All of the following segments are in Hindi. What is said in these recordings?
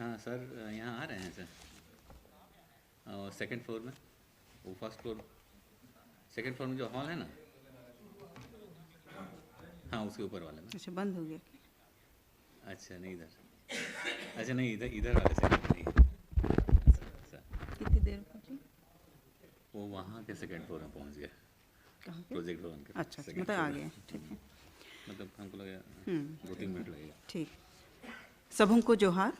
हाँ सर, यहाँ आ रहे हैं सर। सेकंड फ्लोर में, वो फर्स्ट फ्लोर, सेकंड फ्लोर में जो हॉल है ना, हाँ उसके ऊपर वाले में। अच्छा, बंद हो गया। अच्छा नहीं इधर, अच्छा नहीं इधर, इधर वाले से नहीं। अच्छा, कितनी देर पहुंची? वो वहाँ के सेकंड फ्लोर में पहुँच गया। कहाँ पे? प्रोजेक्ट भवन के अच्छा, second मतलब floor आ में। गए, ठीक है। मतलब हमको लगा 2-3 मिनट लगेगा। ठीक। सबों को जोहार।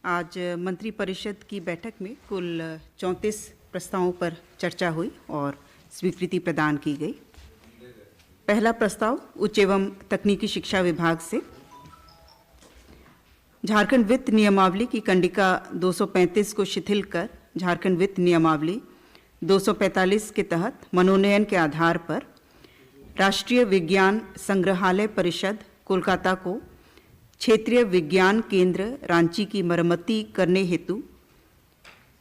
आज मंत्रिपरिषद की बैठक में कुल 34 प्रस्तावों पर चर्चा हुई और स्वीकृति प्रदान की गई। पहला प्रस्ताव उच्च एवं तकनीकी शिक्षा विभाग से झारखंड वित्त नियमावली की कंडिका 235 को शिथिल कर झारखंड वित्त नियमावली 245 के तहत मनोनयन के आधार पर राष्ट्रीय विज्ञान संग्रहालय परिषद कोलकाता को क्षेत्रीय विज्ञान केंद्र रांची की मरम्मती करने हेतु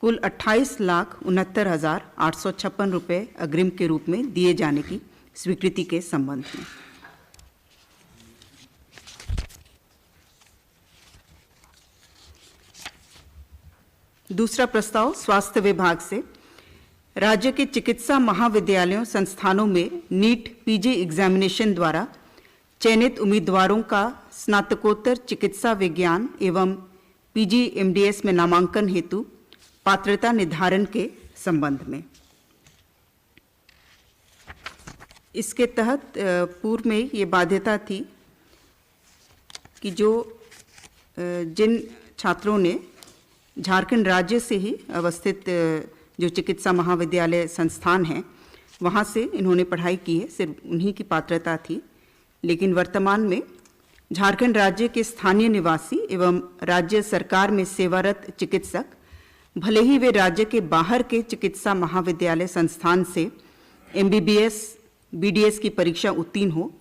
कुल 28,69,856 रुपये अग्रिम के रूप में दिए जाने की स्वीकृति के संबंध में। दूसरा प्रस्ताव स्वास्थ्य विभाग से राज्य के चिकित्सा महाविद्यालयों संस्थानों में नीट पीजी एग्जामिनेशन द्वारा चयनित उम्मीदवारों का स्नातकोत्तर चिकित्सा विज्ञान एवं पीजी एमडीएस में नामांकन हेतु पात्रता निर्धारण के संबंध में। इसके तहत पूर्व में ये बाध्यता थी कि जो जिन छात्रों ने झारखंड राज्य से ही अवस्थित जो चिकित्सा महाविद्यालय संस्थान हैं वहाँ से इन्होंने पढ़ाई की है, सिर्फ उन्हीं की पात्रता थी। लेकिन वर्तमान में झारखंड राज्य के स्थानीय निवासी एवं राज्य सरकार में सेवारत चिकित्सक भले ही वे राज्य के बाहर के चिकित्सा महाविद्यालय संस्थान से एमबीबीएस बीडीएस की परीक्षा उत्तीर्ण हो,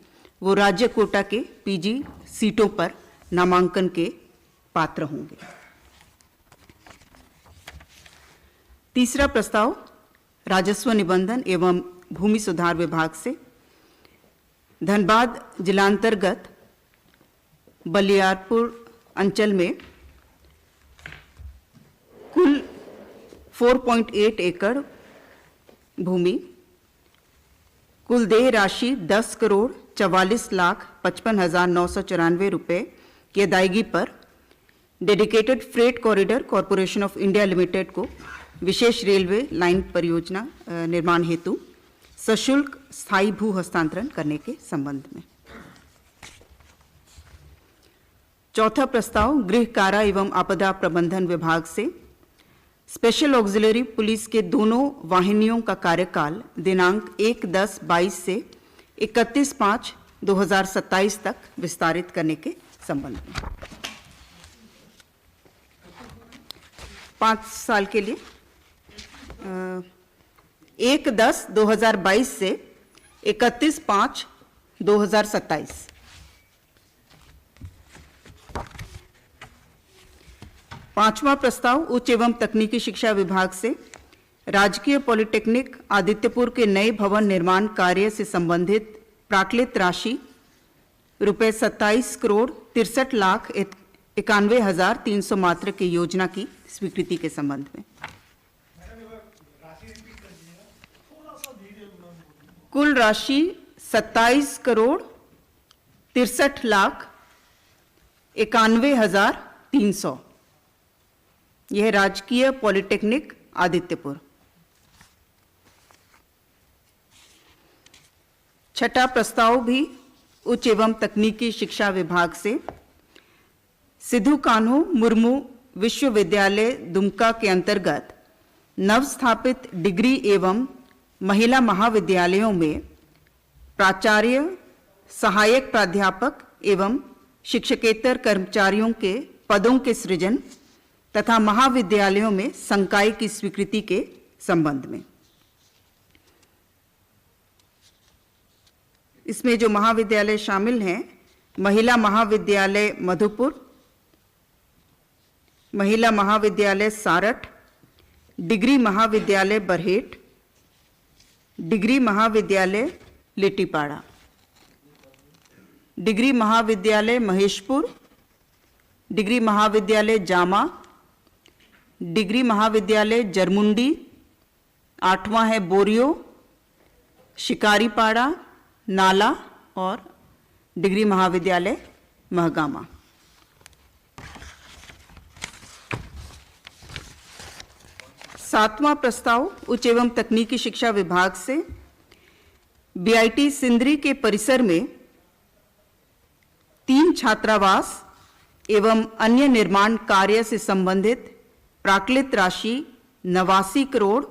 वो राज्य कोटा के पीजी सीटों पर नामांकन के पात्र होंगे। तीसरा प्रस्ताव राजस्व निबंधन एवं भूमि सुधार विभाग से धनबाद जिलांतर्गत बलियारपुर अंचल में कुल 4.8 एकड़ भूमि कुल देय राशि 10,44,55,994 रुपये की अदायगी पर dedicated freight corridor corporation of India limited को विशेष रेलवे लाइन परियोजना निर्माण हेतु सशुल्क स्थायी भू हस्तांतरण करने के संबंध में। चौथा प्रस्ताव गृह कारा एवं आपदा प्रबंधन विभाग से स्पेशल ऑक्सिलरी पुलिस के दोनों वाहिनियों का कार्यकाल दिनांक 1/10/22 से 31/5/2027 तक विस्तारित करने के संबंध में। 5 साल के लिए 1/10/2022 से 31/5/2027। पांचवा प्रस्ताव उच्च एवं तकनीकी शिक्षा विभाग से राजकीय पॉलिटेक्निक आदित्यपुर के नए भवन निर्माण कार्य से संबंधित प्राक्कृत राशि रुपये 27,63,91,300 मात्र की योजना की स्वीकृति के संबंध में। कुल राशि 27,63,91,300। यह राजकीय पॉलिटेक्निक आदित्यपुर। छठा प्रस्ताव भी उच्च एवं तकनीकी शिक्षा विभाग से सिद्धू कान्हू मुर्मू विश्वविद्यालय दुमका के अंतर्गत नवस्थापित डिग्री एवं महिला महाविद्यालयों में प्राचार्य, सहायक प्राध्यापक एवं शिक्षकेतर कर्मचारियों के पदों के सृजन तथा महाविद्यालयों में संकाय की स्वीकृति के संबंध में। इसमें जो महाविद्यालय शामिल हैं, महिला महाविद्यालय मधुपुर, महिला महाविद्यालय सारठ, डिग्री महाविद्यालय बरहेट, डिग्री महाविद्यालय लिट्टीपाड़ा, डिग्री महाविद्यालय महेशपुर, डिग्री महाविद्यालय जामा, डिग्री महाविद्यालय जरमुंडी, 8वां है बोरियो, शिकारीपाड़ा, नाला और डिग्री महाविद्यालय महगामा। सातवां प्रस्ताव उच्च एवं तकनीकी शिक्षा विभाग से बीआईटी सिंदरी के परिसर में 3 छात्रावास एवं अन्य निर्माण कार्य से संबंधित प्राक्कृत राशि 89 करोड़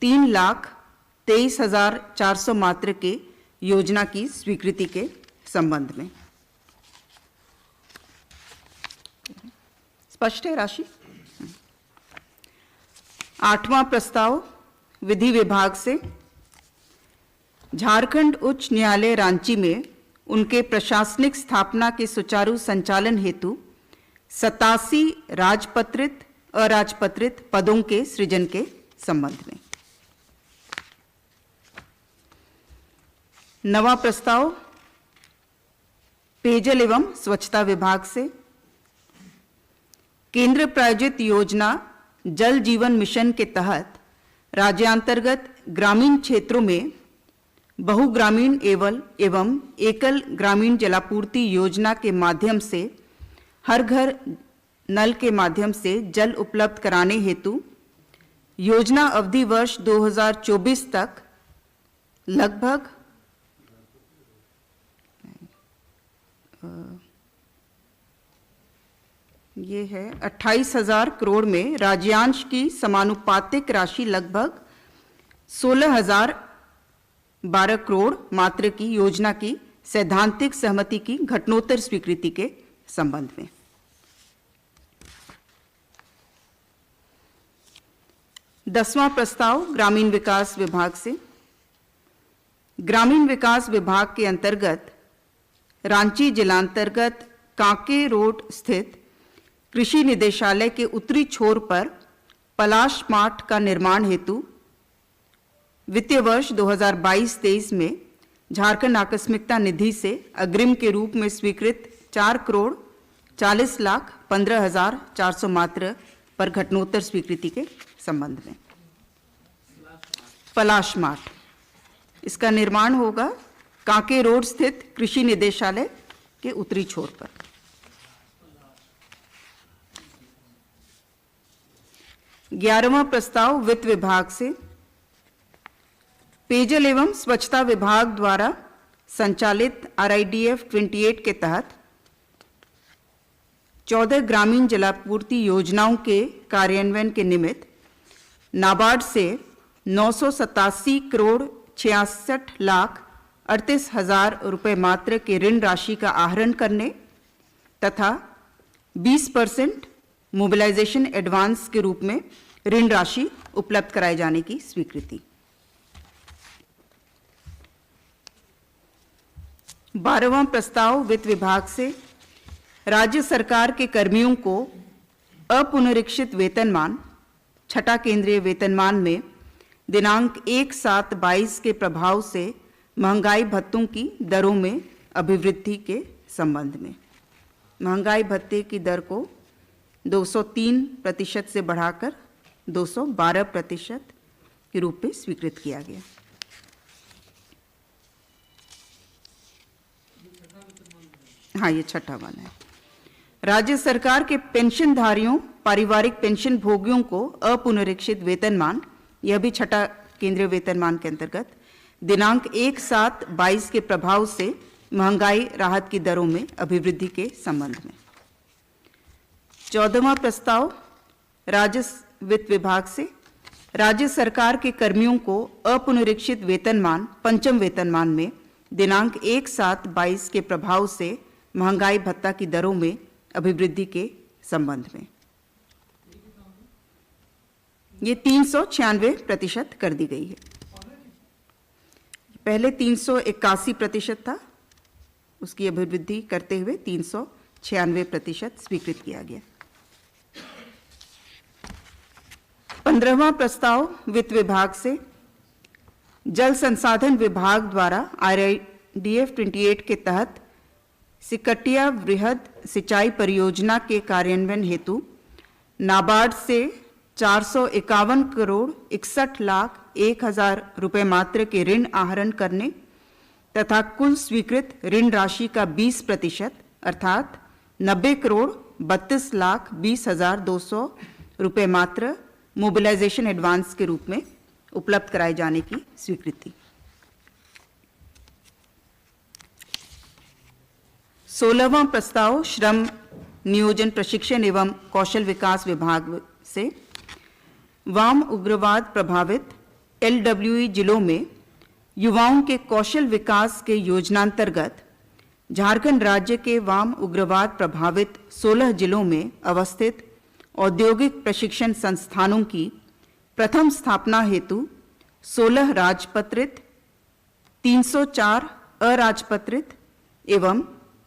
3,23,400 मात्र के योजना की स्वीकृति के संबंध में। स्पष्ट है राशि। 8वां प्रस्ताव विधि विभाग से झारखंड उच्च न्यायालय रांची में उनके प्रशासनिक स्थापना के सुचारू संचालन हेतु 87 राजपत्रित अराजपत्रित पदों के सृजन के संबंध में। 9वां प्रस्ताव पेयजल एवं स्वच्छता विभाग से केंद्र प्रायोजित योजना जल जीवन मिशन के तहत राज्यांतर्गत ग्रामीण क्षेत्रों में बहुग्रामीण एवं एकल ग्रामीण जलापूर्ति योजना के माध्यम से हर घर नल के माध्यम से जल उपलब्ध कराने हेतु योजना अवधि वर्ष 2024 तक लगभग ये है 28,000 करोड़ में राज्यांश की समानुपातिक राशि लगभग 16,012 करोड़ मात्र की योजना की सैद्धांतिक सहमति की घटनोत्तर स्वीकृति के संबंध में। दसवां प्रस्ताव ग्रामीण विकास विभाग से ग्रामीण विकास विभाग के अंतर्गत रांची जिलांतर्गत कांके रोड स्थित कृषि निदेशालय के उत्तरी छोर पर पलाश मार्ट का निर्माण हेतु वित्तीय वर्ष 2022-23 में झारखंड आकस्मिकता निधि से अग्रिम के रूप में स्वीकृत 4,40,15,400 मात्र पर घटनोत्तर स्वीकृति के संबंध में। पलाश मार्ट, इसका निर्माण होगा कांके रोड स्थित कृषि निदेशालय के उत्तरी छोर पर। ग्यारहवां प्रस्ताव वित्त विभाग से पेयजल एवं स्वच्छता विभाग द्वारा संचालित RIDF 28 के तहत 14 ग्रामीण जलापूर्ति योजनाओं के कार्यान्वयन के निमित्त नाबार्ड से 987 करोड़ 66,38,000 रुपये मात्र के ऋण राशि का आहरण करने तथा 20% मोबिलाइजेशन एडवांस के रूप में ऋण राशि उपलब्ध कराए जाने की स्वीकृति। 12वां प्रस्ताव वित्त विभाग से राज्य सरकार के कर्मियों को अपुनरीक्षित वेतनमान छठा केंद्रीय वेतनमान में दिनांक 1/7/22 के प्रभाव से महंगाई भत्तों की दरों में अभिवृद्धि के संबंध में। महंगाई भत्ते की दर को 203% से बढ़ाकर 212% के रूप में स्वीकृत किया गया। हाँ, ये छठा वन है। राज्य सरकार के पेंशनधारियों पारिवारिक पेंशन भोगियों को अपुनरीक्षित वेतनमान, यह भी छठा केंद्रीय वेतनमान के अंतर्गत दिनांक 1/7/22 के प्रभाव से महंगाई राहत की दरों में अभिवृद्धि के संबंध में। 14वां प्रस्ताव राजस्व वित्त विभाग से राज्य सरकार के कर्मियों को अपुनरीक्षित वेतनमान पंचम वेतनमान में दिनांक 1/7/22 के प्रभाव से महंगाई भत्ता की दरों में अभिवृद्धि के संबंध में। ये 396% कर दी गई है। पहले 381% था, उसकी अभिवृद्धि करते हुए 396% स्वीकृत किया गया। 15वां प्रस्ताव वित्त विभाग से जल संसाधन विभाग द्वारा RIDF 28 के तहत सिकटिया वृहद सिंचाई परियोजना के कार्यान्वयन हेतु नाबार्ड से 451 करोड़ 61 लाख 1,000 रुपये मात्र के ऋण आहरण करने तथा कुल स्वीकृत ऋण राशि का 20% अर्थात 90 करोड़ 32 लाख 20,200 रुपये मात्र मोबिलाइजेशन एडवांस के रूप में उपलब्ध कराए जाने की स्वीकृति। 16वां प्रस्ताव श्रम नियोजन प्रशिक्षण एवं कौशल विकास विभाग से वाम उग्रवाद प्रभावित LWE जिलों में युवाओं के कौशल विकास के योजनांतर्गत झारखंड राज्य के वाम उग्रवाद प्रभावित 16 जिलों में अवस्थित औद्योगिक प्रशिक्षण संस्थानों की प्रथम स्थापना हेतु 16 राजपत्रित, 304 अराजपत्रित एवं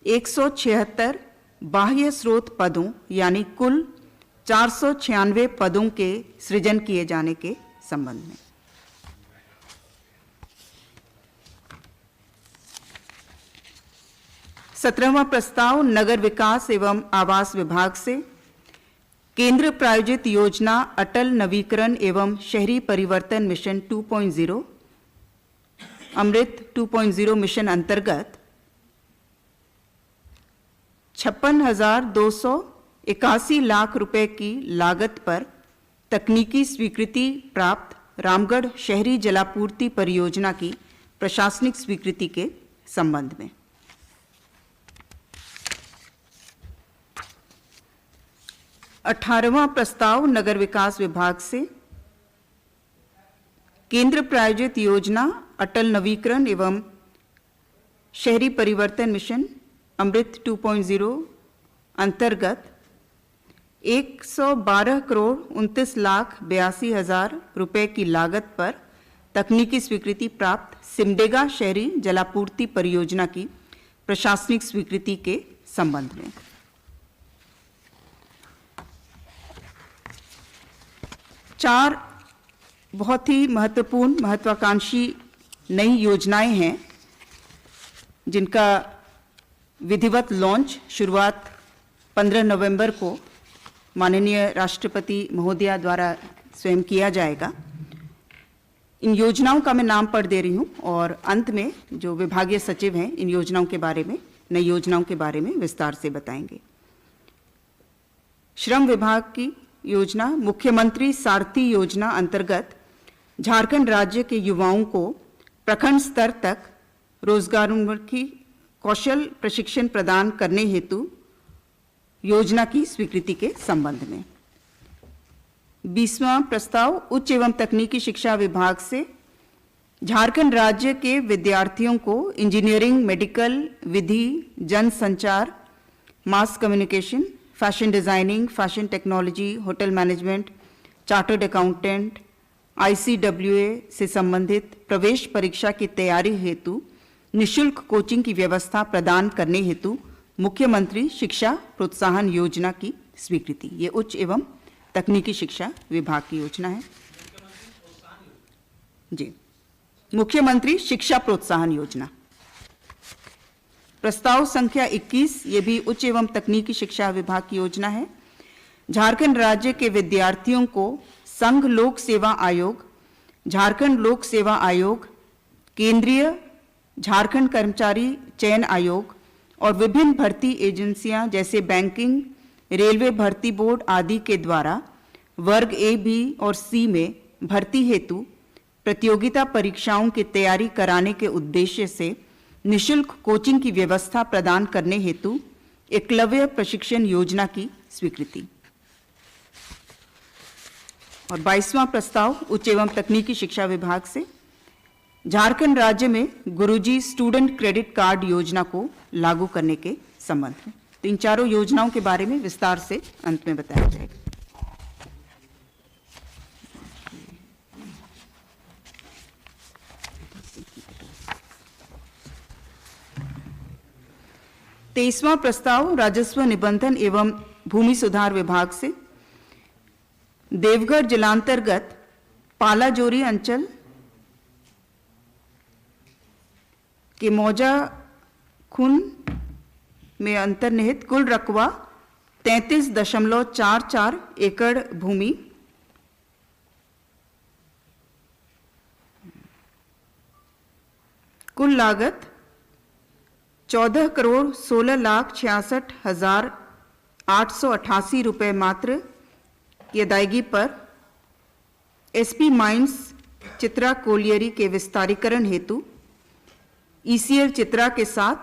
176 बाह्य स्रोत पदों यानी कुल 496 पदों के सृजन किए जाने के संबंध में। सत्रहवां प्रस्ताव नगर विकास एवं आवास विभाग से केंद्र प्रायोजित योजना अटल नवीकरण एवं शहरी परिवर्तन मिशन 2.0 अमृत 2.0 मिशन अंतर्गत 56,281 लाख रुपए की लागत पर तकनीकी स्वीकृति प्राप्त रामगढ़ शहरी जलापूर्ति परियोजना की प्रशासनिक स्वीकृति के संबंध में। अठारहवां प्रस्ताव नगर विकास विभाग से केंद्र प्रायोजित योजना अटल नवीकरण एवं शहरी परिवर्तन मिशन अमृत 2.0 अंतर्गत 112 करोड़ 29 लाख 82 हजार रुपए की लागत पर तकनीकी स्वीकृति प्राप्त सिमडेगा शहरी जलापूर्ति परियोजना की प्रशासनिक स्वीकृति के संबंध में। चार बहुत ही महत्वपूर्ण महत्वाकांक्षी नई योजनाएं हैं जिनका विधिवत लॉन्च शुरुआत 15 नवंबर को माननीय राष्ट्रपति महोदया द्वारा स्वयं किया जाएगा। इन योजनाओं का मैं नाम पढ़ दे रही हूं और अंत में जो विभागीय सचिव हैं इन योजनाओं के बारे में, नई योजनाओं के बारे में विस्तार से बताएंगे। श्रम विभाग की योजना मुख्यमंत्री सारथी योजना अंतर्गत झारखंड राज्य के युवाओं को प्रखंड स्तर तक रोजगारोन्मुखी कौशल प्रशिक्षण प्रदान करने हेतु योजना की स्वीकृति के संबंध में। 20वां प्रस्ताव उच्च एवं तकनीकी शिक्षा विभाग से झारखंड राज्य के विद्यार्थियों को इंजीनियरिंग, मेडिकल, विधि, जनसंचार, mass communication, fashion designing, fashion technology, hotel management, chartered accountant, ICWA से संबंधित प्रवेश परीक्षा की तैयारी हेतु निःशुल्क कोचिंग की व्यवस्था प्रदान करने हेतु मुख्यमंत्री शिक्षा प्रोत्साहन योजना की स्वीकृति। ये उच्च एवं तकनीकी शिक्षा विभाग की योजना है जी। मुख्यमंत्री शिक्षा प्रोत्साहन योजना प्रस्ताव संख्या 21, ये भी उच्च एवं तकनीकी शिक्षा विभाग की योजना है। झारखंड राज्य के विद्यार्थियों को संघ लोक सेवा आयोग, झारखंड लोक सेवा आयोग, केंद्रीय झारखंड कर्मचारी चयन आयोग और विभिन्न भर्ती एजेंसियां जैसे बैंकिंग, रेलवे भर्ती बोर्ड आदि के द्वारा वर्ग A, B और C में भर्ती हेतु प्रतियोगिता परीक्षाओं की तैयारी कराने के उद्देश्य से निःशुल्क कोचिंग की व्यवस्था प्रदान करने हेतु एकलव्य प्रशिक्षण योजना की स्वीकृति। और 22वां प्रस्ताव उच्च एवं तकनीकी शिक्षा विभाग से झारखंड राज्य में गुरुजी स्टूडेंट क्रेडिट कार्ड योजना को लागू करने के संबंध में। तो इन चारों योजनाओं के बारे में विस्तार से अंत में बताया जाएगा। तेईसवां प्रस्ताव राजस्व निबंधन एवं भूमि सुधार विभाग से देवघर जिलांतर्गत पालाजोरी अंचल के मौजा खुन में अंतर्निहित कुल रकबा 33.44 एकड़ भूमि कुल लागत 14,16,66,888 रुपये मात्र की अदायगी पर एसपी माइंस चित्रा कोलियरी के विस्तारीकरण हेतु ईसीएल चित्रा के साथ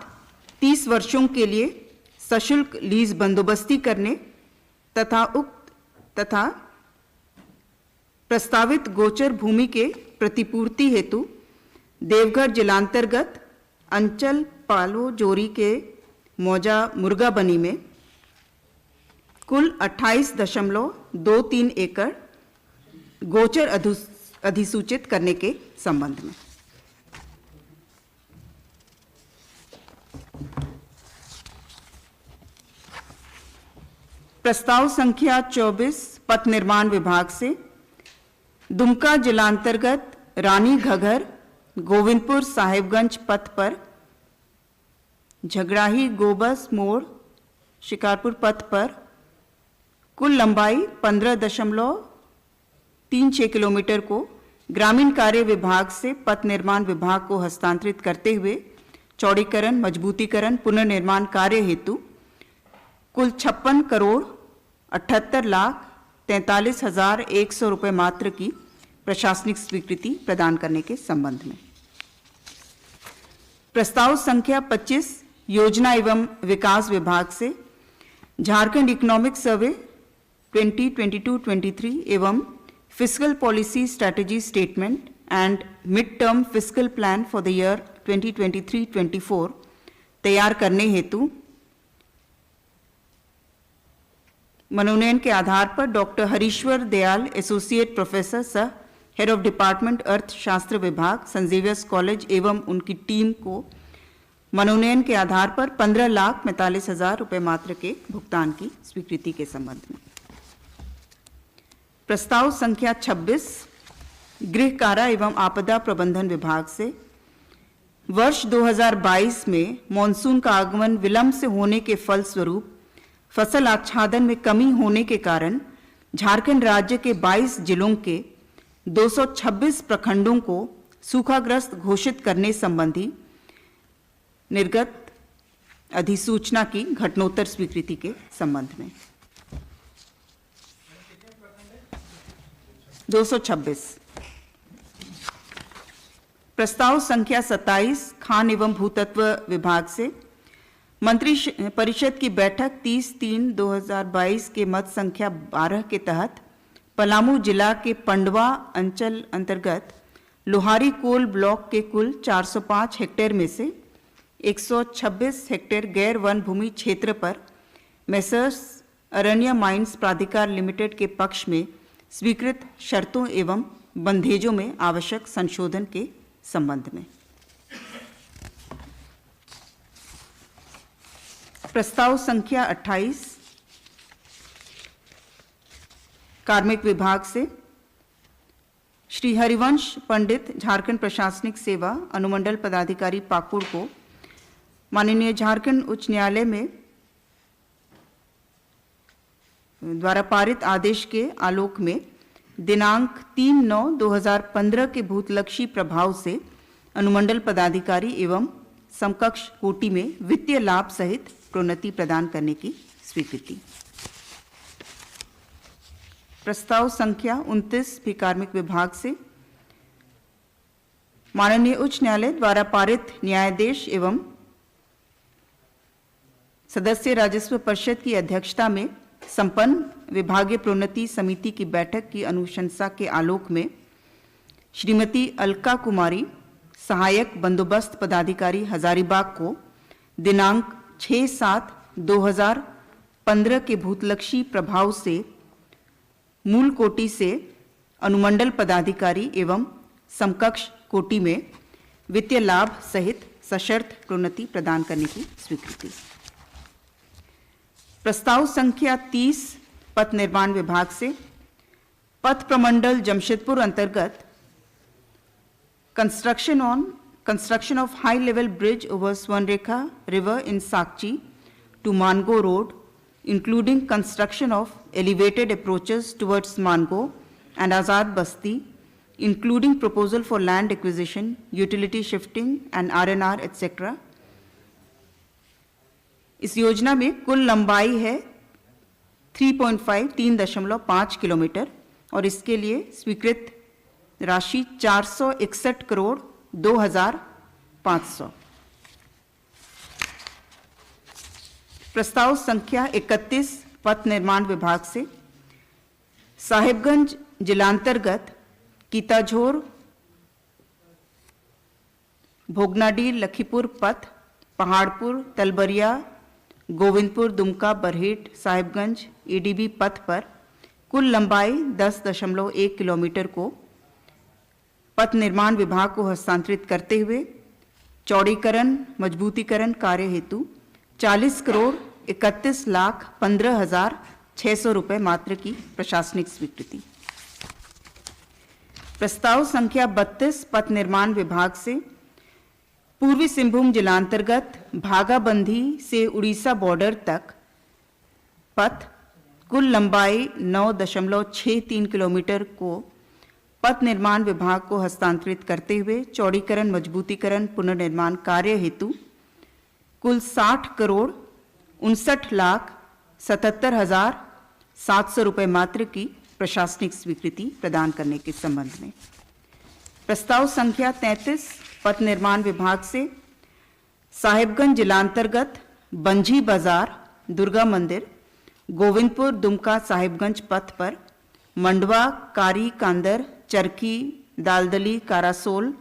30 वर्षों के लिए सशुल्क लीज बंदोबस्ती करने तथा प्रस्तावित गोचर भूमि के प्रतिपूर्ति हेतु देवघर जिलांतर्गत अंचल पालो जोरी के मौजा मुर्गाबनी में कुल 28.23 एकड़ गोचर अधिसूचित करने के संबंध में। प्रस्ताव संख्या 24 पथ निर्माण विभाग से दुमका जिलांतर्गत रानी घगर गोविंदपुर साहिबगंज पथ पर झगड़ाही गोबस मोड़ शिकारपुर पथ पर कुल लंबाई 15.36 किलोमीटर को ग्रामीण कार्य विभाग से पथ निर्माण विभाग को हस्तांतरित करते हुए चौड़ीकरण, मजबूतीकरण, पुनर्निर्माण कार्य हेतु कुल 56,78,43,100 रुपये मात्र की प्रशासनिक स्वीकृति प्रदान करने के संबंध में। प्रस्ताव संख्या 25 योजना एवं विकास विभाग से झारखंड इकोनॉमिक सर्वे 2022-23 एवं fiscal policy strategy statement and mid term fiscal plan for the year 2023-24 तैयार करने हेतु मनोनयन के आधार पर doctor Harishwar Dayal associate professor सह हेड ऑफ डिपार्टमेंट अर्थशास्त्र विभाग सेंट जेवियर्स कॉलेज एवं उनकी टीम को मनोनयन के आधार पर 15,45,000 रुपये मात्र के भुगतान की स्वीकृति के संबंध में। प्रस्ताव संख्या 26 गृह कारा एवं आपदा प्रबंधन विभाग से वर्ष 2022 में मॉनसून का आगमन विलंब से होने के फलस्वरूप फसल आच्छादन में कमी होने के कारण झारखंड राज्य के 22 जिलों के 226 प्रखंडों को सूखाग्रस्त घोषित करने संबंधी निर्गत अधिसूचना की घटनोत्तर स्वीकृति के संबंध में। 226 प्रस्ताव संख्या 27 खान एवं भूतत्व विभाग से मंत्री परिषद की बैठक 30/3/2022 के मत संख्या 12 के तहत पलामू जिला के पंडवा अंचल अंतर्गत लोहारी कोल ब्लॉक के कुल 405 हेक्टेयर में से 126 हेक्टेयर गैर वन भूमि क्षेत्र पर मेसर्स अरण्या माइंस प्राधिकार लिमिटेड के पक्ष में स्वीकृत शर्तों एवं बंधेजों में आवश्यक संशोधन के संबंध में। प्रस्ताव संख्या 28 कार्मिक विभाग से श्री हरिवंश पंडित झारखंड प्रशासनिक सेवा अनुमंडल पदाधिकारी पाकुड़ को माननीय झारखंड उच्च न्यायालय में द्वारा पारित आदेश के आलोक में दिनांक 3/9/2015 के भूतलक्षी प्रभाव से अनुमंडल पदाधिकारी एवं समकक्ष कोटि में वित्तीय लाभ सहित प्रोन्नति प्रदान करने की स्वीकृति। प्रस्ताव संख्या 29 भी कार्मिक विभाग से माननीय उच्च न्यायालय द्वारा पारित न्यायाधीश एवं सदस्य राजस्व परिषद की अध्यक्षता में संपन्न विभागीय प्रोन्नति समिति की बैठक की अनुशंसा के आलोक में श्रीमती अलका कुमारी सहायक बंदोबस्त पदाधिकारी हजारीबाग को दिनांक 6/7/2015 के भूतलक्षी प्रभाव से मूल कोटि से अनुमंडल पदाधिकारी एवं समकक्ष कोटि में वित्तीय लाभ सहित सशर्त प्रोन्नति प्रदान करने की स्वीकृति। प्रस्ताव संख्या 30 पथ निर्माण विभाग से पथ प्रमंडल जमशेदपुर अंतर्गत construction of high level bridge over Subarnarekha river in Sakchi to Mango Road, including construction of elevated approaches towards Mango and Azad Basti, including proposal for land acquisition, utility shifting and R&R, etc. इस योजना में कुल लंबाई है 3.5 किलोमीटर और इसके लिए स्वीकृत राशि 461 करोड़ 2,500। प्रस्ताव संख्या 31 पथ निर्माण विभाग से साहिबगंज जिलांतर्गत कीताझोर भोगनाडीह लखीपुर पथ, पहाड़पुर तलबरिया गोविंदपुर दुमका बरहेट साहिबगंज एडीबी पथ पर कुल लंबाई 10.1 किलोमीटर को पथ निर्माण विभाग को हस्तांतरित करते हुए चौड़ीकरण मजबूतीकरण कार्य हेतु 40 करोड़ 31 लाख 15,600 रुपये मात्र की प्रशासनिक स्वीकृति। प्रस्ताव संख्या 32 पथ निर्माण विभाग से पूर्वी सिंहभूम जिलांतर्गत भागाबंधी से उड़ीसा बॉर्डर तक पथ कुल लंबाई 9.63 किलोमीटर को पथ निर्माण विभाग को हस्तांतरित करते हुए चौड़ीकरण मजबूतीकरण पुनर्निर्माण कार्य हेतु कुल 60 करोड़ 59 लाख 77,700 रुपये मात्र की प्रशासनिक स्वीकृति प्रदान करने के संबंध में। प्रस्ताव संख्या 33 पथ निर्माण विभाग से साहिबगंज जिलांतर्गत बंझी बाजार दुर्गा मंदिर गोविंदपुर दुमका साहिबगंज पथ पर मंडवा कारी कांदर चरखी दालदली कारासोल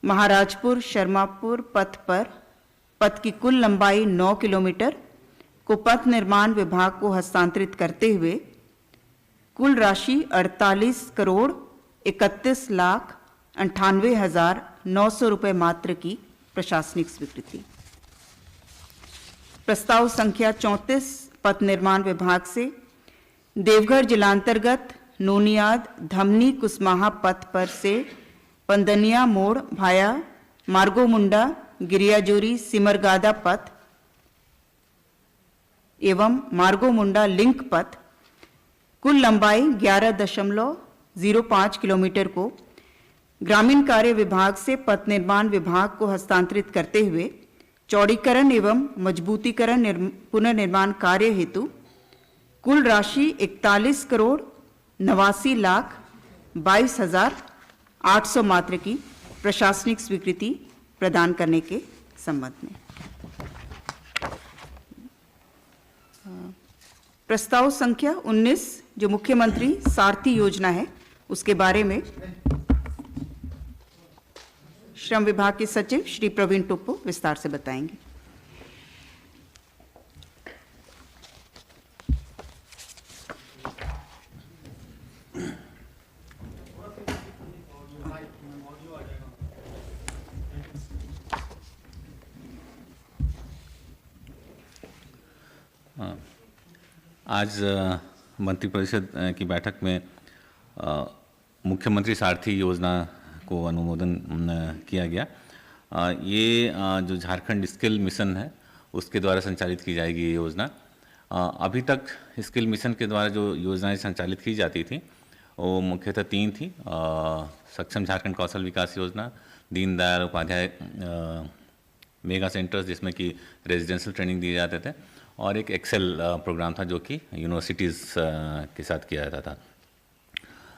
महाराजपुर शर्मापुर पथ पर पथ की कुल लंबाई 9 किलोमीटर को पथ निर्माण विभाग को हस्तांतरित करते हुए कुल राशि 48 करोड़ 31 लाख 98,900 रुपये मात्र की प्रशासनिक स्वीकृति। प्रस्ताव संख्या 34 पथ निर्माण विभाग से देवघर जिलांतर्गत नोनियाद धमनी कुसमाहा पथ पर से पंदनिया मोड़ भाया मार्गोमुंडा गिरियाजोरी सिमरगादा पथ एवं मार्गोमुंडा लिंक पथ कुल लंबाई 11.05 किलोमीटर को ग्रामीण कार्य विभाग से पथ निर्माण विभाग को हस्तांतरित करते हुए चौड़ीकरण एवं मजबूतीकरण पुनर्निर्माण कार्य हेतु कुल राशि 41 करोड़ 89 लाख 22,800 मात्र की प्रशासनिक स्वीकृति प्रदान करने के संबंध में। प्रस्ताव संख्या 19 जो मुख्यमंत्री सारथी योजना है उसके बारे में श्रम विभाग के सचिव श्री प्रवीण टोप्पो विस्तार से बताएंगे। आज मंत्रिपरिषद की बैठक में मुख्यमंत्री सारथी योजना को अनुमोदन किया गया। ये जो झारखंड स्किल मिशन है उसके द्वारा संचालित की जाएगी ये योजना। अभी तक स्किल मिशन के द्वारा जो योजनाएं संचालित की जाती थी वो मुख्यतः 3 थी। सक्षम झारखंड कौशल विकास योजना, दीनदयाल उपाध्याय मेगा सेंटर्स जिसमें कि रेजिडेंशियल ट्रेनिंग दिए जाते थे, और एक एक्सेल प्रोग्राम था जो कि यूनिवर्सिटीज़ के साथ किया जाता था।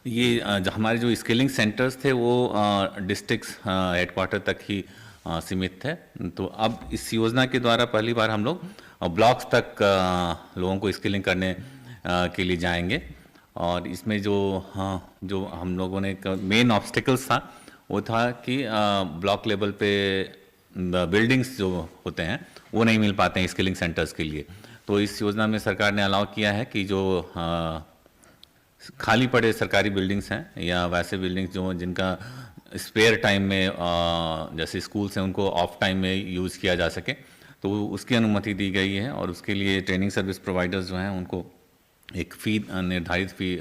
ये हमारे जो स्किलिंग सेंटर्स थे वो डिस्ट्रिक्ट हेडक्वार्टर तक ही सीमित थे। तो अब इस योजना के द्वारा पहली बार हम लोग ब्लॉक्स तक लोगों को स्किलिंग करने के लिए जाएंगे। और इसमें जो हम लोगों ने मेन ऑब्स्टिकल्स था वो था कि ब्लॉक लेवल पे बिल्डिंग्स जो होते हैं वो नहीं मिल पाते हैं स्किलिंग सेंटर्स के लिए। तो इस योजना में सरकार ने अलाउ किया है कि जो खाली पड़े सरकारी बिल्डिंग्स हैं या वैसे बिल्डिंग्स जो जिनका स्पेयर टाइम में जैसे स्कूल से उनको ऑफ टाइम में यूज़ किया जा सके, तो उसकी अनुमति दी गई है। और उसके लिए ट्रेनिंग सर्विस प्रोवाइडर्स जो हैं उनको एक फ़ी निर्धारित फ़ी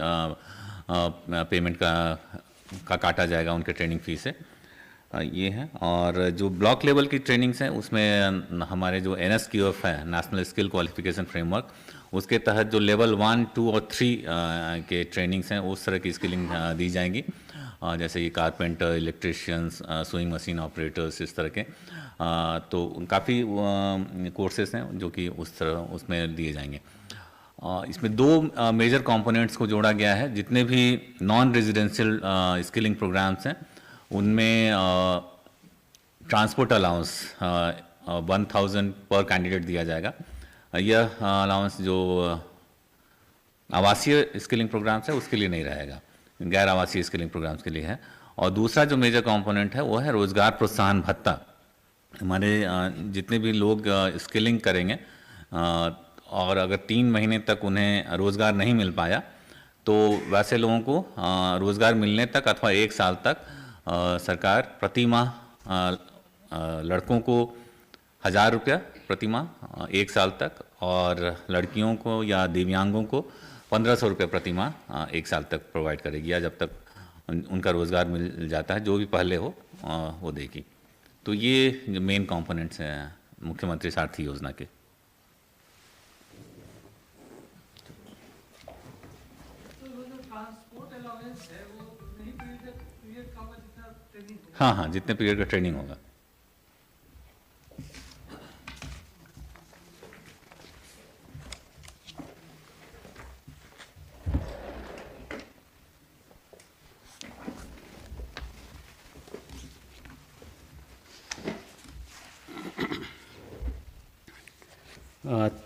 पेमेंट का काटा जाएगा उनके ट्रेनिंग फ़ी से। ये है। और जो ब्लॉक लेवल की ट्रेनिंग्स हैं उसमें हमारे जो NSQF है, नेशनल स्किल क्वालिफिकेशन फ्रेमवर्क, उसके तहत जो लेवल 1, 2 और 3 के ट्रेनिंग्स हैं उस तरह की स्किलिंग दी जाएंगी, जैसे कि carpenter, electricians, sewing machine operators, इस तरह के। तो काफ़ी कोर्सेस हैं जो कि उस तरह उसमें दिए जाएंगे। इसमें दो मेजर कंपोनेंट्स को जोड़ा गया है। जितने भी नॉन रेजिडेंशियल स्किलिंग प्रोग्राम्स हैं उनमें ट्रांसपोर्ट अलाउंस 1000 पर कैंडिडेट दिया जाएगा। यह अलाउंस जो आवासीय स्किलिंग प्रोग्राम्स है उसके लिए नहीं रहेगा, गैर आवासीय स्किलिंग प्रोग्राम्स के लिए है। और दूसरा जो मेजर कंपोनेंट है वो है रोजगार प्रोत्साहन भत्ता। हमारे जितने भी लोग स्किलिंग करेंगे और अगर 3 महीने तक उन्हें रोज़गार नहीं मिल पाया तो वैसे लोगों को रोज़गार मिलने तक अथवा 1 साल तक सरकार प्रति माह लड़कों को 1000 रुपया प्रति माह 1 साल तक, और लड़कियों को या दिव्यांगों को 1500 रुपये प्रति माह 1 साल तक प्रोवाइड करेगी, या जब तक उनका रोज़गार मिल जाता है, जो भी पहले हो वो देगी। तो ये जो मेन कंपोनेंट्स हैं मुख्यमंत्री सारथी योजना के। हाँ, जितने पीरियड का ट्रेनिंग होगा।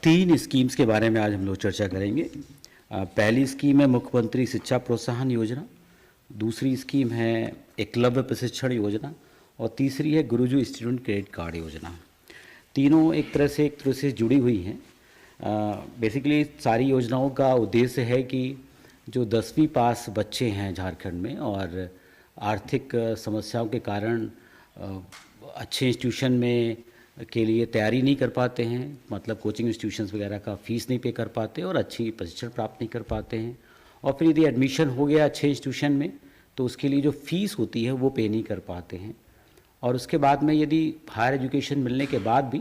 तीन स्कीम्स के बारे में आज हम लोग चर्चा करेंगे। पहली स्कीम है मुख्यमंत्री शिक्षा प्रोत्साहन योजना, दूसरी स्कीम है एकलव्य प्रशिक्षण योजना, और तीसरी है गुरुजू स्टूडेंट क्रेडिट कार्ड योजना। तीनों एक तरह से जुड़ी हुई हैं। बेसिकली सारी योजनाओं का उद्देश्य है कि जो 10वीं पास बच्चे हैं झारखंड में और आर्थिक समस्याओं के कारण अच्छे इंस्टीट्यूशन में के लिए तैयारी नहीं कर पाते हैं, मतलब कोचिंग इंस्टीट्यूशंस वगैरह का फ़ीस नहीं पे कर पाते और अच्छी प्रशिक्षण प्राप्त नहीं कर पाते हैं, और फिर यदि एडमिशन हो गया अच्छे इंस्टीट्यूशन में तो उसके लिए जो फ़ीस होती है वो पे नहीं कर पाते हैं, और उसके बाद में यदि हायर एजुकेशन मिलने के बाद भी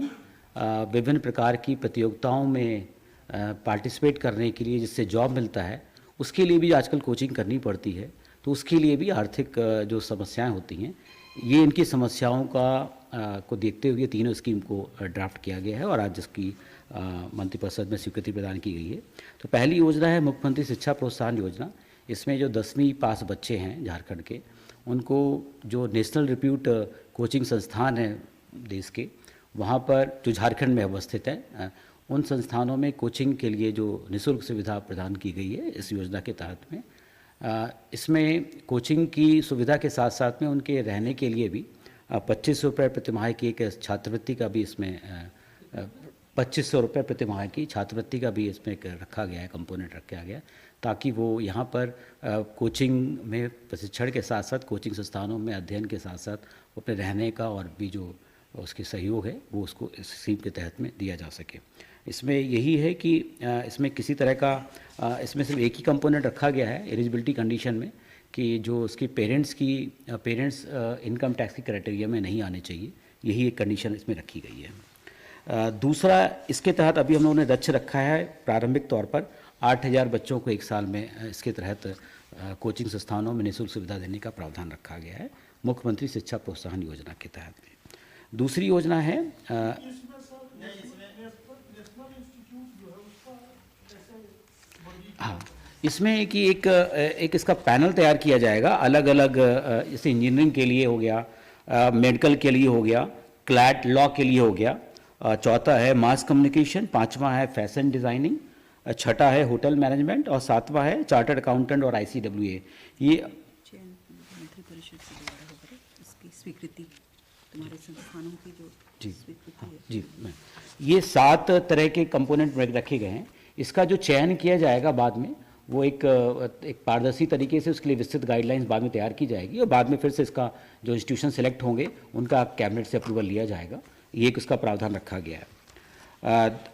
विभिन्न प्रकार की प्रतियोगिताओं में पार्टिसिपेट करने के लिए जिससे जॉब मिलता है उसके लिए भी आजकल कोचिंग करनी पड़ती है, तो उसके लिए भी आर्थिक जो समस्याएं होती हैं, ये इनकी समस्याओं को देखते हुए तीनों स्कीम को ड्राफ्ट किया गया है और आज इसकी मंत्रिपरिषद में स्वीकृति प्रदान की गई है। तो पहली योजना है मुख्यमंत्री शिक्षा प्रोत्साहन योजना। इसमें जो 10वीं पास बच्चे हैं झारखंड के, उनको जो नेशनल रिप्यूट कोचिंग संस्थान है देश के, वहाँ पर जो झारखंड में अवस्थित है, उन संस्थानों में कोचिंग के लिए जो निःशुल्क सुविधा प्रदान की गई है इस योजना के तहत में। इसमें कोचिंग की सुविधा के साथ साथ में उनके रहने के लिए भी 2500 रुपये प्रतिमाह की एक छात्रवृत्ति का भी इसमें 2500 रुपये प्रतिमाह की छात्रवृत्ति का भी इसमें रखा गया है, कंपोनेंट रखा गया है, ताकि वो यहाँ पर कोचिंग में प्रशिक्षण के साथ साथ कोचिंग संस्थानों में अध्ययन के साथ साथ अपने रहने का और भी जो उसके सहयोग है वो उसको इस स्कीम के तहत में दिया जा सके। इसमें यही है कि इसमें किसी तरह का इसमें सिर्फ एक ही कंपोनेंट रखा गया है एलिजिबिलिटी कंडीशन में कि जो उसकी पेरेंट्स इनकम टैक्स की क्राइटेरिया में नहीं आने चाहिए, यही एक कंडीशन इसमें रखी गई है। दूसरा, इसके तहत अभी हम लोगों ने लक्ष्य रखा है प्रारंभिक तौर पर 8000 बच्चों को एक साल में इसके तहत कोचिंग संस्थानों में निःशुल्क सुविधा देने का प्रावधान रखा गया है मुख्यमंत्री शिक्षा प्रोत्साहन योजना के तहत में। दूसरी योजना है हाँ, इसमें कि एक इसका पैनल तैयार किया जाएगा, अलग अलग जैसे इंजीनियरिंग के लिए हो गया, मेडिकल के लिए हो गया, क्लैट लॉ के लिए हो गया, चौथा है मास कम्युनिकेशन, पांचवा है फैशन डिज़ाइनिंग, छठा है होटल मैनेजमेंट और सातवां है चार्टर्ड अकाउंटेंट और ICWA। ये मंत्रिपरिषद से द्वारा होगा इसकी स्वीकृति, तुम्हारे संस्थानों की जो स्वीकृति है। जी, ये 7 तरह के कंपोनेंट रखे गए हैं। इसका जो चयन किया जाएगा बाद में वो एक पारदर्शी तरीके से उसके लिए विस्तृत गाइडलाइंस बाद में तैयार की जाएगी और बाद में फिर से इसका जो इंस्टीट्यूशन सेलेक्ट होंगे उनका कैबिनेट से अप्रूवल लिया जाएगा। ये एक उसका प्रावधान रखा गया है।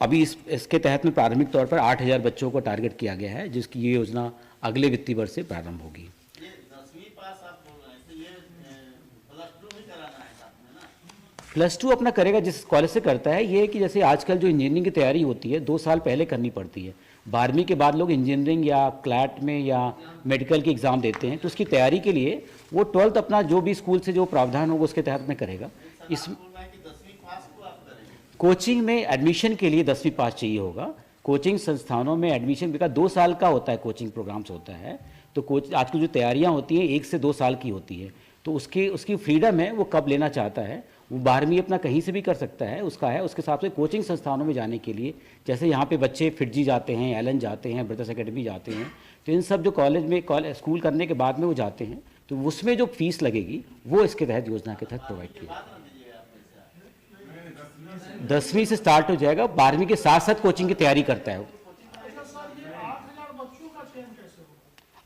अभी इसके तहत में प्रारंभिक तौर पर 8000 बच्चों को टारगेट किया गया है, जिसकी ये योजना अगले वित्तीय वर्ष से प्रारंभ होगी। +2 अपना करेगा जिस कॉलेज से करता है, ये है कि जैसे आजकल जो इंजीनियरिंग की तैयारी होती है 2 साल पहले करनी पड़ती है। 12वीं के बाद लोग इंजीनियरिंग या क्लैट में या मेडिकल की एग्ज़ाम देते हैं, तो उसकी तैयारी के लिए वो 12th अपना जो भी स्कूल से जो प्रावधान होगा उसके तहत में करेगा। इस कोचिंग में एडमिशन के लिए 10वीं पास चाहिए होगा। कोचिंग संस्थानों में एडमिशन का 2 साल का होता है, कोचिंग प्रोग्राम्स होता है, तो आजकल जो तैयारियां होती हैं 1 से 2 साल की होती है, तो उसकी फ्रीडम है, वो कब लेना चाहता है। वो 12वीं अपना कहीं से भी कर सकता है, उसका है। उसके हिसाब से कोचिंग संस्थानों में जाने के लिए, जैसे यहाँ पे बच्चे फिटजी जाते हैं, एलन जाते हैं, ब्रदर्स एकेडमी जाते हैं, तो इन सब जो कॉलेज में स्कूल करने के बाद में वो जाते हैं, तो उसमें जो फीस लगेगी वो इसके तहत योजना के तहत प्रोवाइड की। 10वीं से स्टार्ट हो जाएगा, 12वीं के साथ साथ कोचिंग की तैयारी करता है वो।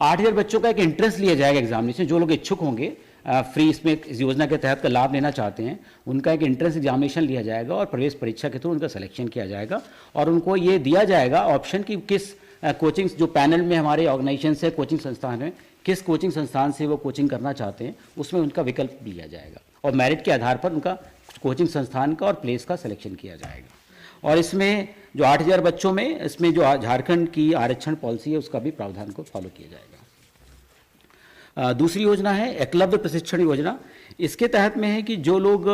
8,000 बच्चों का एक इंट्रेंस लिया जाएगा एग्जामिनेशन। जो लोग इच्छुक होंगे फ्री इसमें इस योजना के तहत का लाभ लेना चाहते हैं, उनका एक इंट्रेंस एग्जामिनेशन लिया जाएगा और प्रवेश परीक्षा के थ्रू उनका सिलेक्शन किया जाएगा, और उनको ये दिया जाएगा ऑप्शन कि किस कोचिंग, जो पैनल में हमारे ऑर्गेनाइजेशन से कोचिंग संस्थान है, किस कोचिंग संस्थान से वो कोचिंग करना चाहते हैं, उसमें उनका विकल्प दिया जाएगा, और मेरिट के आधार पर उनका कोचिंग संस्थान का और प्लेस का सिलेक्शन किया जाएगा। और इसमें जो 8,000 बच्चों में, इसमें जो झारखंड की आरक्षण पॉलिसी है उसका भी प्रावधान को फॉलो किया जाएगा। दूसरी योजना है एकलव्य प्रशिक्षण योजना। इसके तहत में है कि जो लोग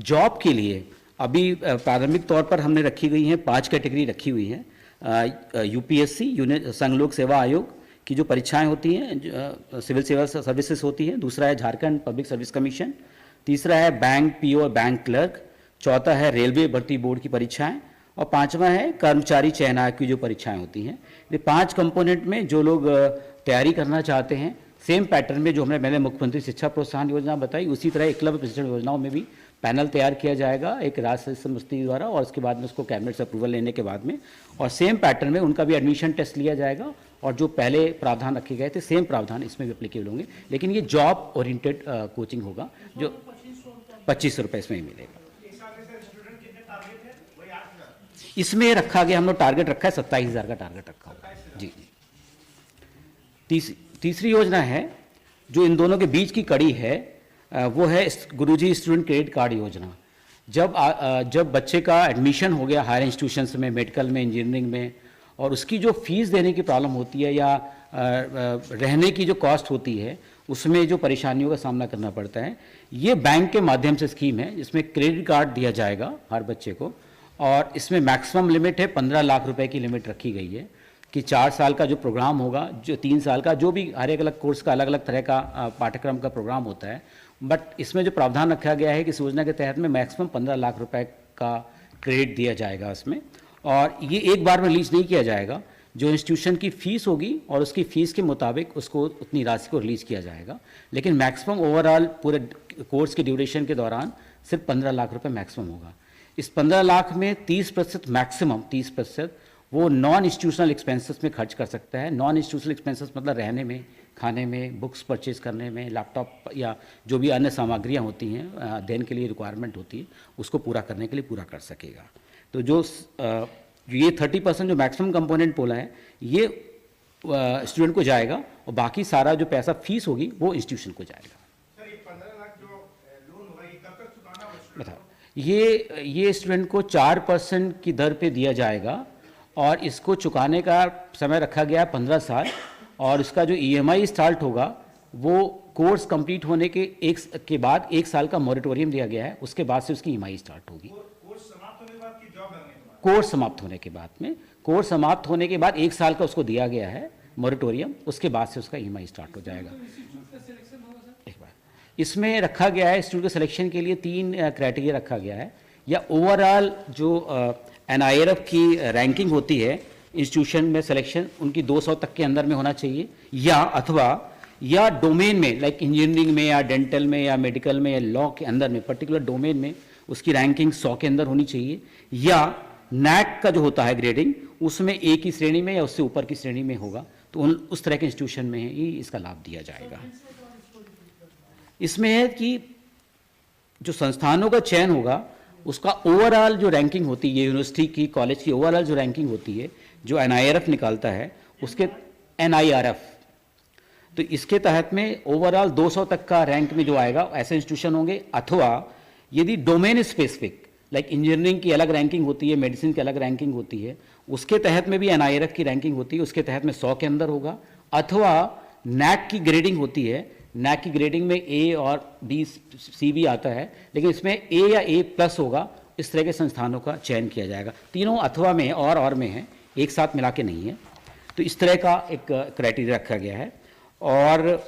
जॉब के लिए अभी प्रारंभिक तौर पर हमने रखी गई हैं, 5 कैटेगरी रखी हुई हैं। यूपीएससी संघ लोक सेवा आयोग की जो परीक्षाएं होती हैं, सिविल सेवा सर्विसेज होती हैं। दूसरा है झारखंड पब्लिक सर्विस कमीशन। तीसरा है बैंक पीओ और बैंक क्लर्क। चौथा है रेलवे भर्ती बोर्ड की परीक्षाएं, और 5वां है कर्मचारी चयन आयोग की जो परीक्षाएं होती हैं। ये 5 कंपोनेंट में जो लोग तैयारी करना चाहते हैं, सेम पैटर्न में जो मैंने मुख्यमंत्री शिक्षा प्रोत्साहन योजना बताई, उसी तरह एकलव्य प्रशिक्षण योजनाओं में भी पैनल तैयार किया जाएगा एक राज्य समिति द्वारा, और उसके बाद में उसको कैबिनेट से अप्रूवल लेने के बाद में, और सेम पैटर्न में उनका भी एडमिशन टेस्ट लिया जाएगा, और जो पहले प्रावधान रखे गए थे सेम प्रावधान इसमें भी एप्लीकेबल होंगे, लेकिन ये जॉब ओरिएंटेड कोचिंग होगा, जो 2500 रुपये इसमें ही मिलेगा। इसमें रखा गया, हम लोग टारगेट रखा है 27,000 का टारगेट रखा हुआ है जी। तीसरी योजना है जो इन दोनों के बीच की कड़ी है, वो है गुरुजी स्टूडेंट क्रेडिट कार्ड योजना। जब बच्चे का एडमिशन हो गया हायर इंस्टीट्यूशंस में, मेडिकल में, इंजीनियरिंग में, और उसकी जो फीस देने की प्रॉब्लम होती है या रहने की जो कॉस्ट होती है, उसमें जो परेशानियों का सामना करना पड़ता है, ये बैंक के माध्यम से स्कीम है जिसमें क्रेडिट कार्ड दिया जाएगा हर बच्चे को, और इसमें मैक्सिमम लिमिट है 15 लाख रुपए की लिमिट रखी गई है कि 4 साल का जो प्रोग्राम होगा, जो 3 साल का, जो भी हर एक अलग कोर्स का अलग अलग तरह का पाठ्यक्रम का प्रोग्राम होता है, बट इसमें जो प्रावधान रखा गया है कि इस योजना के तहत में मैक्सिमम 15 लाख रुपए का क्रेडिट दिया जाएगा इसमें, और ये एक बार में रिलीज नहीं किया जाएगा। जो इंस्टीट्यूशन की फ़ीस होगी और उसकी फ़ीस के मुताबिक उसको उतनी राशि को रिलीज़ किया जाएगा, लेकिन मैक्सिमम ओवरऑल पूरे कोर्स के ड्यूरेशन के दौरान सिर्फ 15 लाख रुपए मैक्सिमम होगा। इस 15 लाख में 30% मैक्सिमम 30% वो नॉन इंस्टीट्यूशनल एक्सपेंसेस में खर्च कर सकता है। नॉन इंस्टीट्यूशनल एक्सपेंसेस मतलब रहने में, खाने में, बुक्स परचेज करने में, लैपटॉप या जो भी अन्य सामग्रियाँ होती हैं अध्ययन के लिए रिक्वायरमेंट होती है, उसको पूरा करने के लिए पूरा कर सकेगा। तो जो ये 30% जो मैक्सिमम कंपोनेंट बोला है, ये स्टूडेंट को जाएगा, और बाकी सारा जो पैसा फीस होगी वो इंस्टीट्यूशन को जाएगा। सर, ये 15 लाख जो लोन होगा, ये कब तक चुकाना होगा? बताओ, ये स्टूडेंट को 4% की दर पे दिया जाएगा, और इसको चुकाने का समय रखा गया है 15 साल, और इसका जो EMI स्टार्ट होगा वो कोर्स कंप्लीट होने के बाद 1 साल का मॉरेटोरियम दिया गया है, उसके बाद से उसकी EMI स्टार्ट होगी। कोर्स समाप्त होने के बाद कि जॉब लगने के बाद? कोर्स समाप्त होने के बाद में, कोर्स समाप्त होने के बाद 1 साल का उसको दिया गया है मॉरेटोरियम, उसके बाद से उसका EMI स्टार्ट हो जाएगा। एक बार इसमें रखा गया है इंस्टीट्यूट के सिलेक्शन के लिए 3 क्राइटेरिया रखा गया है, या ओवरऑल जो NIRF की रैंकिंग होती है इंस्टीट्यूशन में सिलेक्शन, उनकी 200 तक के अंदर में होना चाहिए, या डोमेन में, लाइक इंजीनियरिंग में या डेंटल में या मेडिकल में या लॉ के अंदर में, पर्टिकुलर डोमेन में उसकी रैंकिंग 100 के अंदर होनी चाहिए, या NAC का जो होता है ग्रेडिंग, उसमें A की श्रेणी में या उससे ऊपर की श्रेणी में होगा, तो उस तरह के इंस्टीट्यूशन में ही इसका लाभ दिया जाएगा। इसमें है कि जो संस्थानों का चयन होगा उसका ओवरऑल जो रैंकिंग होती है, यूनिवर्सिटी की, कॉलेज की ओवरऑल जो रैंकिंग होती है, जो NIRF निकालता है, उसके NIRF, तो इसके तहत में ओवरऑल 200 तक का रैंक में जो आएगा ऐसे इंस्टीट्यूशन होंगे, अथवा यदि डोमेन स्पेसिफिक लाइक इंजीनियरिंग की अलग रैंकिंग होती है, मेडिसिन की अलग रैंकिंग होती है, उसके तहत में भी NIRF की रैंकिंग होती है, उसके तहत में 100 के अंदर होगा। अथवा NAC की ग्रेडिंग होती है, NAC की ग्रेडिंग में A और B C भी आता है, लेकिन इसमें A या A+ होगा। इस तरह के संस्थानों का चयन किया जाएगा। तीनों अथवा में और में है, एक साथ मिला के नहीं है। तो इस तरह का एक क्राइटेरिया रखा गया है। और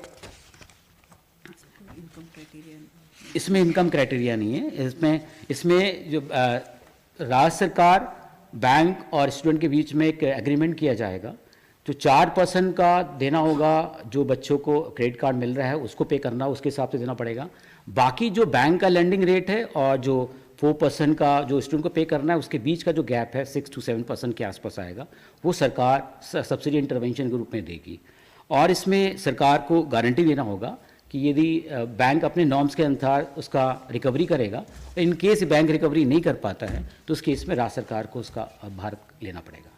इसमें इनकम क्राइटेरिया नहीं है। इसमें जो राज्य सरकार, बैंक और स्टूडेंट के बीच में एक एग्रीमेंट किया जाएगा। जो 4% का देना होगा, जो बच्चों को क्रेडिट कार्ड मिल रहा है उसको पे करना, उसके हिसाब से देना पड़ेगा। बाकी जो बैंक का लेंडिंग रेट है और जो 4% का जो स्टूडेंट को पे करना है, उसके बीच का जो गैप है 6 to 7% के आसपास आएगा, वो सरकार सब्सिडी इंटरवेंशन के रूप में देगी। और इसमें सरकार को गारंटी देना होगा कि यदि बैंक अपने नॉर्म्स के अनुसार उसका रिकवरी करेगा, इन केस बैंक रिकवरी नहीं कर पाता है तो उस केस में राज्य सरकार को उसका भार लेना पड़ेगा।